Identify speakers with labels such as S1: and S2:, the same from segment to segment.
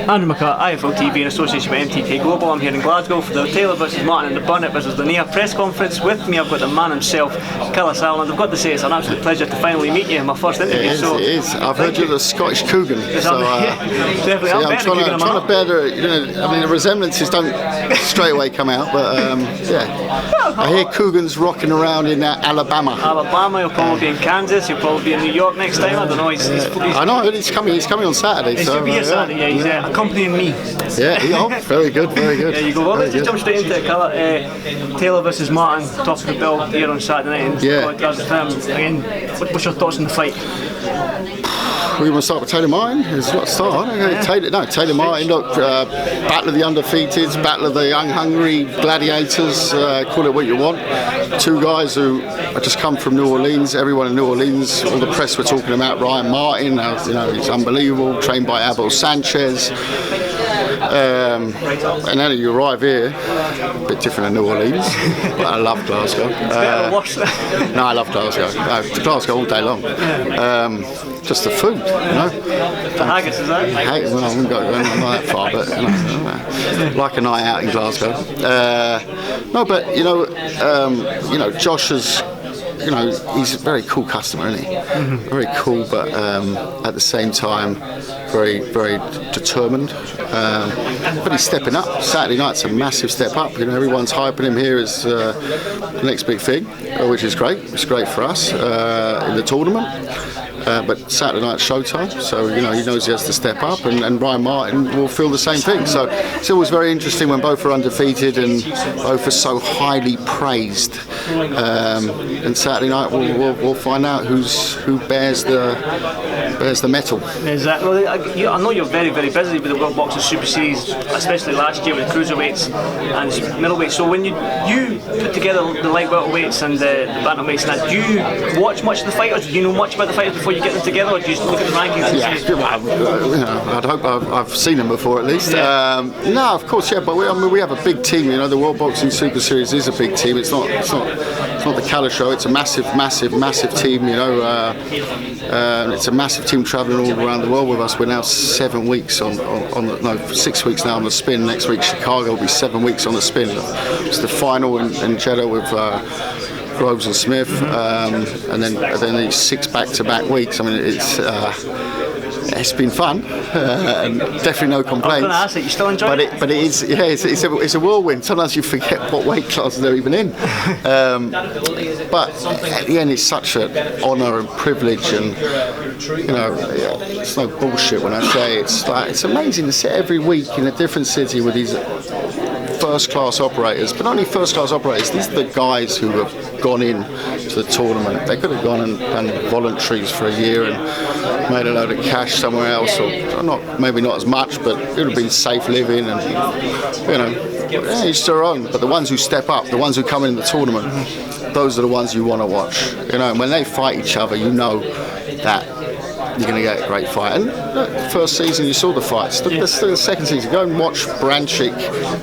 S1: Andrew McCART, IFL TV in association with MTK Global. I'm here in Glasgow for the Taylor versus Martin and the Burnett versus Lanier press conference. With me I've got the man himself, Kalle Sauerland. I've got to say it's an absolute pleasure to finally meet you in my first interview.
S2: It is. I've heard you're the Scottish Coogan.
S1: Definitely.
S2: I'm trying to bear the resemblances don't straight away come out, but I hear Coogan's rocking around in Alabama.
S1: He'll probably be in Kansas, he'll probably be in New York next time. I don't know.
S2: I know, he's coming on Saturday.
S1: He's going to be here Saturday, he's accompanying me.
S2: Very good.
S1: There you go. Well, let's just jump straight into it, Kalle. Taylor versus Martin, top of the bill here on Saturday night. Again, what's your thoughts on the fight?
S2: We want to start with Taylor Martin. It's not start. Taylor Martin. Look, battle of the undefeated, battle of the young, hungry gladiators. Call it what you want. Two guys who have just come from New Orleans. Everyone in New Orleans, all the press were talking about Ryan Martin. He's unbelievable. Trained by Abel Sanchez. And then you arrive here, a bit different than New Orleans, but I love Glasgow. No, I love Glasgow. Glasgow all day long. Just the food,
S1: The haggis, is that?
S2: Well, I wouldn't go not that far, but like a night out in Glasgow. Josh is. He's a very cool customer, isn't he? Mm-hmm. Very cool, but at the same time, very, very determined. But he's stepping up. Saturday night's a massive step up. Everyone's hyping him here as the next big thing, which is great. It's great for us in the tournament. But Saturday night's showtime, so he knows he has to step up, and Ryan Martin will feel the same thing. So it's always very interesting when both are undefeated and both are so highly praised. And Saturday night we'll find out who bears the metal.
S1: Exactly. Well, I know you're very, very busy with the World Boxing Super Series, especially last year with cruiserweights and middleweights. So when you put together the light welterweights and the bantamweights, do you watch much of the fighters? Do you know much about the fighters before you get them together, or do you just look at the rankings?
S2: I'd hope I've seen them before at least. No, of course, yeah. But we have a big team. The World Boxing Super Series is a big team. It's not the Kalle show. It's a massive team. It's a massive team travelling all around the world with us. We're now 7 weeks 6 weeks now on the spin. Next week Chicago will be 7 weeks on the spin. It's the final in Jeddah with Groves and Smith, and then these 6 back-to-back weeks. I mean, it's been fun, and definitely no complaints.
S1: I was going to ask it, you still enjoying it?
S2: But it is, it's a whirlwind. Sometimes you forget what weight classes they're even in. But at the end, it's such an honour and privilege, and it's no bullshit when I say it's amazing to sit every week in a different city with these first-class operators, but not only first-class operators. These are the guys who have gone in to the tournament. They could have gone and done voluntaries for a year and made a load of cash somewhere else, or maybe not as much, but it would have been safe living, and each their own. But the ones who step up, the ones who come in the tournament, those are the ones you want to watch. And when they fight each other, you know that you're going to get a great fight. And look, first season you saw the fights. The second season, go and watch Branchik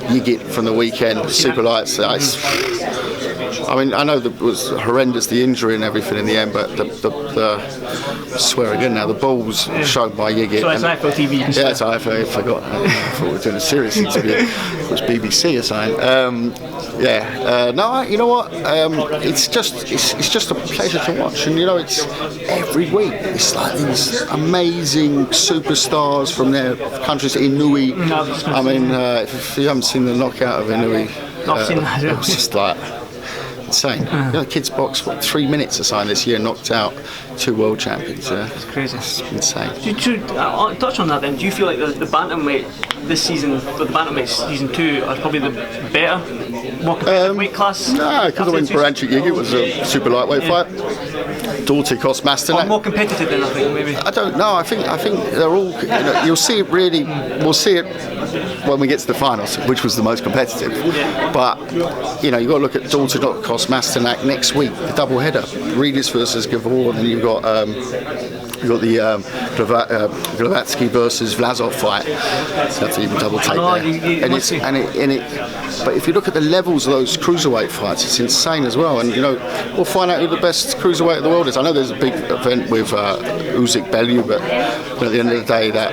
S2: Yigit from the weekend, super lights. I mean, I know that was horrendous, the injury and everything in the end, but I swear again now, the balls shown by Yigit.
S1: So it's IFL TV.
S2: Yeah, it's IFL. I forgot. I thought we were doing a serious interview. It was BBC or something. You know what? It's just a pleasure to watch, and it's every week. It's like these amazing superstars from their countries. Inui. I mean, if you haven't seen the knockout of Inui, it was just like insane. The kids boxed 3 minutes aside this year, knocked out 2 world champions.
S1: It's crazy.
S2: It's insane.
S1: Touch on that then. Do you feel like the bantamweight this season, for the bantamweight season 2, is probably the better, more competitive weight class?
S2: No, because I mean, Branchik Yigit was a super lightweight fight. Dorty cost Masternak.
S1: More competitive than I think, maybe.
S2: I don't know. I think they're all. You'll see it really. We'll see it when we get to the finals, which was the most competitive.
S1: Yeah.
S2: But you've got to look at Dorty cost Masternak next week, the double header, Regis versus Gavor, and then you've got the Glavatsky versus Vlasov fight. So that's even double take there. But if you look at the levels of those cruiserweight fights, it's insane as well. And we'll find out who the best cruiserweight in the world is. I know there's a big event with Usyk Bellew, but at the end of the day, that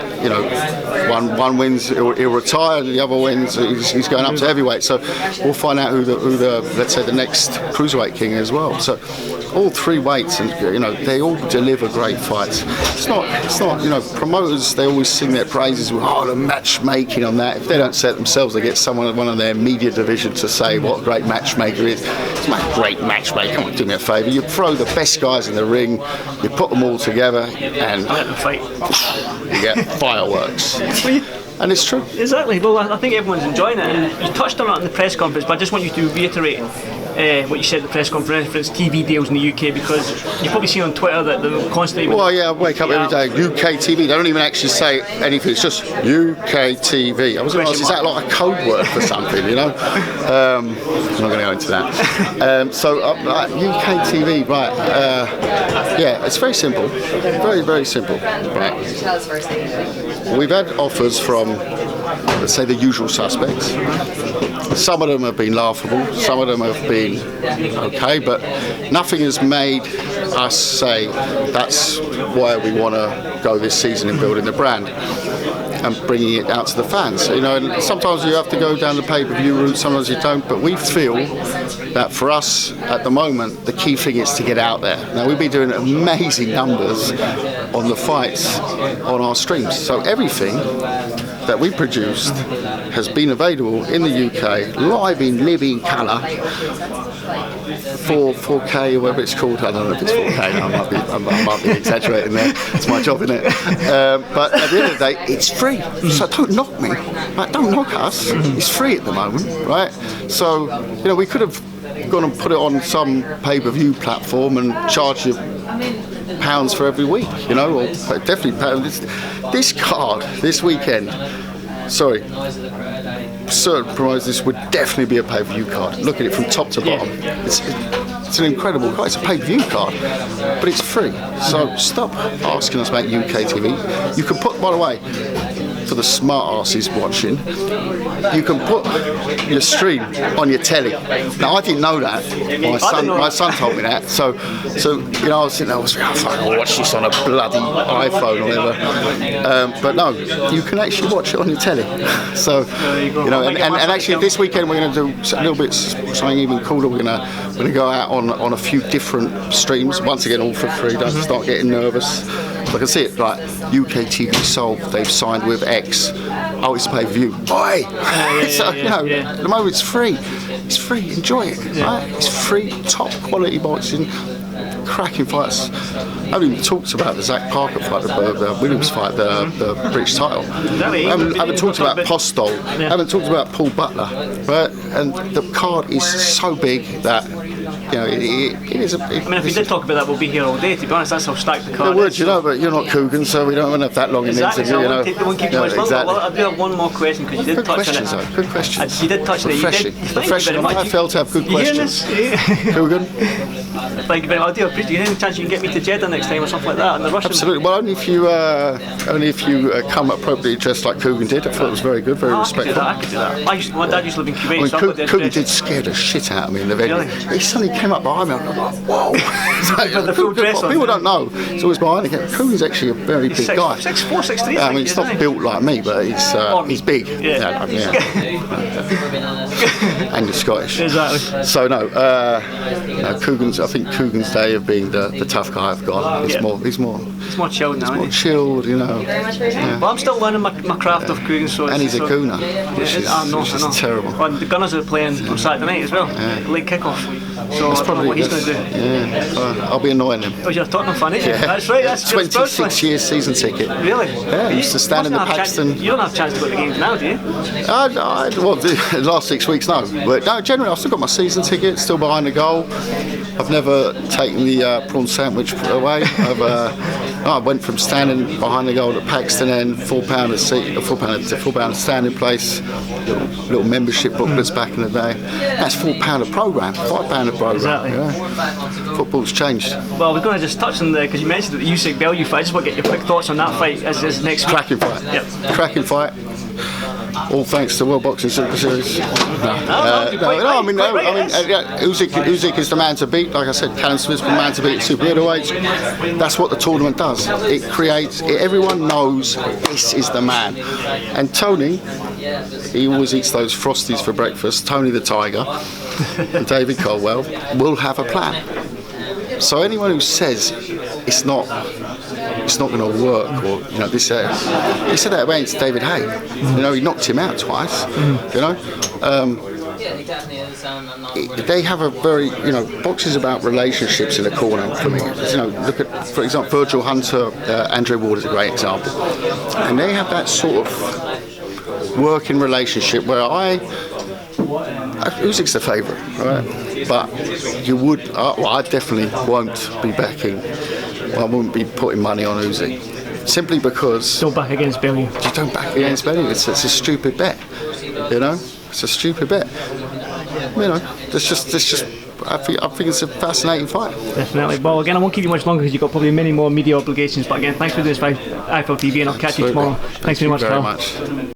S2: one wins, he'll retire, and the other wins, he's going up to heavyweight. So we'll find out who the let's say the next cruiserweight king is as well. So all three weights, and they all deliver great fights. It's not promoters, they always sing their praises with the matchmaking on that. If they don't say it themselves, they get one of their media division to say what a great matchmaker is. It's not a great matchmaker. Come on, do me a favour. You throw the best guys in the ring, you put them all together, and you get fireworks. And it's true.
S1: Exactly. Well, I think everyone's enjoying it. And you touched on it in the press conference, but I just want you to reiterate what you said at the press conference, TV deals in the UK, because you've probably seen on Twitter that they're constantly...
S2: Well, yeah, I wake up every day, UK TV. They don't even actually say anything. It's just UK TV. I was going to ask, is that like a code word for something, I'm not going to go into that. UK TV, right. Yeah, it's very simple. Very, very simple. Right. We've had offers from, let's say, the usual suspects. Some of them have been laughable, some of them have been okay, but nothing has made us say that's why we want to go this season in building the brand and bringing it out to the fans. And sometimes you have to go down the pay-per-view route, sometimes you don't, but we feel that for us at the moment, the key thing is to get out there. Now, we've been doing amazing numbers on the fights on our streams, so everything that we produced has been available in the UK, live in living colour, 4K or whatever it's called. I don't know if it's 4K. I might be exaggerating there. It's my job, isn't it? But at the end of the day, it's free. So don't knock me. Like, don't knock us. It's free at the moment, right? So we could have gone and put it on some pay-per-view platform and charge you pounds for every week, or definitely pounds. This card, this weekend, certain promoters, this would definitely be a pay-per-view card. Look at it from top to bottom. It's an incredible card. It's a pay-per-view card, but it's free. So stop asking us about UK TV. You can put, by the way, for the smart asses watching, you can put your stream on your telly. Now, I didn't know that. My son told me that. So I was sitting there, I'll watch this on a bloody iPhone or whatever. But no, you can actually watch it on your telly. So, and actually this weekend we're going to do a little bit something even cooler. We're going to go out on a few different streams. Once again, all for free. Don't start getting nervous. I can see it, like UK TV Soul, they've signed with X. Oh, it's pay-per-view. Boy! At the moment it's free. It's free, enjoy it. Right? It's free, top quality boxing, cracking fights. I haven't even talked about the Zach Parker fight, the Williams fight, the British title. I haven't talked about Postol. I haven't talked about Paul Butler. Right? And the card is so big that it is a big...
S1: if we did talk about that, we'll be here all day, to be honest. That's how stacked the card
S2: is. Would, but you're not Coogan, so we don't have that long in the interview.
S1: So I won't keep too much longer. Well, I do have one more question, because you did touch on it.
S2: Good questions.
S1: You did touch on it.
S2: Refreshing. I failed to have good questions. Coogan?
S1: Thank you very much. I do appreciate it. Any chance you can get me to Jeddah next time or something like that?
S2: Absolutely. Well, only if you come appropriately dressed like Coogan did. I thought it was very good, very respectful.
S1: I could do that. My dad used to live in Kuwait.
S2: Coogan did scare the shit out of me in the venue. He suddenly came up behind me. I'm like, whoa! People don't know. It's always behind again. Coogan's actually a very big guy.
S1: 6'4", 6'3".
S2: I mean, he's not built like me, but he's big.
S1: Yeah.
S2: And he's Scottish.
S1: Exactly.
S2: So no, Coogan's. I think Coogan's day of being the tough guy I've got. He's more
S1: chilled now.
S2: More chilled,
S1: But I'm still learning my craft of Coogan.
S2: And he's a gooner, which is terrible.
S1: And the Gunners are playing on Saturday night as well. Late kickoff. So that's probably what he's going to do.
S2: Yeah, I'll be annoying him.
S1: Oh, you're a Tottenham fan, ain't you? Yeah. That's right. That's
S2: 26 years season ticket.
S1: Really?
S2: Yeah. I used to stand in the Paxton.
S1: You don't have a chance to go to the games now, do you?
S2: The last 6 weeks, no. But no, generally, I've still got my season ticket, still behind the goal. I've never taken the prawn sandwich away. I went from standing behind the goal at Paxton and £4 a seat, £4 standing place, little membership booklets back in the day. That's £4 a programme, £5 a programme.
S1: Exactly.
S2: Yeah. Football's changed.
S1: Well, we're going to just touch on because you mentioned the Usyk Bellew fight. I just want to get your quick thoughts on that fight as next week.
S2: Cracking fight.
S1: Yep.
S2: Cracking fight. all thanks to World Boxing Super Series. Usyk is the man to beat. Like I said, Callum Smith's the man to beat at super middleweights. That's what the tournament does. It creates. Everyone knows this is the man. And Tony, he always eats those Frosties for breakfast. Tony the Tiger and David Caldwell will have a plan. So anyone who says it's not going to work, or this, he said that against David Haye. He knocked him out twice. They have a very, boxing's about relationships in a corner for me. Look at, for example, Virgil Hunter, Andre Ward is a great example, and they have that sort of working relationship where Usyk's the favourite, right? But you would, I definitely won't be backing. I wouldn't be putting money on Usyk, simply because
S1: don't back against Bellew.
S2: You don't back against Bellew. It's a stupid bet. It's a stupid bet. There's just. I think it's a fascinating fight.
S1: Definitely. Well, again, I won't keep you much longer because you've got probably many more media obligations. But again, thanks for doing this for IFL TV, and I'll catch you tomorrow. Thanks very much, Carl.